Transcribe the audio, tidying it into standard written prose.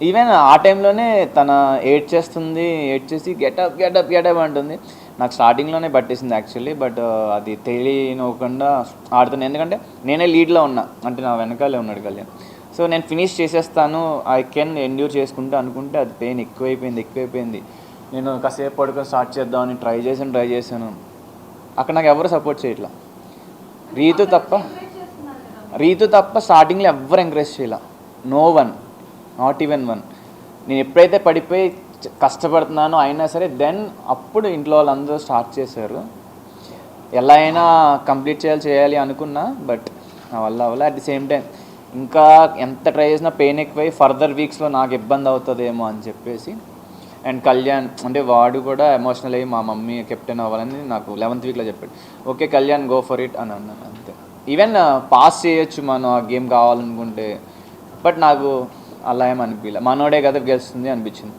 Even ఆ టైంలోనే తన ఏడ్ చేసి గెటప్ గెటప్ గెటప్ అంటుంది. నాకు స్టార్టింగ్లోనే పట్టేసింది యాక్చువల్లీ. బట్ అది తెలియనివ్వకుండా ఆడుతున్నాను, ఎందుకంటే నేనే లీడ్లో ఉన్నా, అంటే నా వెనకాలే ఉన్నాడు కళ్యాణ్. సో నేను ఫినిష్ చేసేస్తాను, ఐ కెన్ ఎండ్యూర్ చేసుకుంటూ అనుకుంటే అది పెయిన్ ఎక్కువైపోయింది. నేను కాసేపు పడుకొని స్టార్ట్ చేద్దామని ట్రై చేశాను. అక్కడ నాకు ఎవరు సపోర్ట్ చేయట్లా. రీతు తప్ప స్టార్టింగ్లో ఎవ్వరు ఎంకరేజ్ చేయాల. No one, not even one. నేను ఎప్పుడైతే పడిపోయి కష్టపడుతున్నానో అయినా సరే దెన్ అప్పుడు ఇంట్లో వాళ్ళందరూ స్టార్ట్ చేశారు. ఎలా అయినా కంప్లీట్ చేయాలి అనుకున్నా, బట్ నా వల్ల అవ్వలే. అట్ ది సేమ్ టైం ఇంకా ఎంత ట్రై చేసినా పెయిన్ ఎక్కువై ఫర్దర్ వీక్స్లో నాకు ఇబ్బంది అవుతుందేమో అని చెప్పేసి, అండ్ కళ్యాణ్ అంటే వాడు కూడా ఎమోషనల్ అయ్యి మా మమ్మీ కెప్టెన్ అవ్వాలని నాకు 11th వీక్లో చెప్పాడు. Okay Kalyan, go for it అని అన్నాను అంతే. ఈవెన్ పాస్ చేయొచ్చు మనం ఆ గేమ్ కావాలనుకుంటే, బట్ నాకు అలా ఏమనిపించలే, మనోడే కదా గెలుస్తుంది అనిపించింది.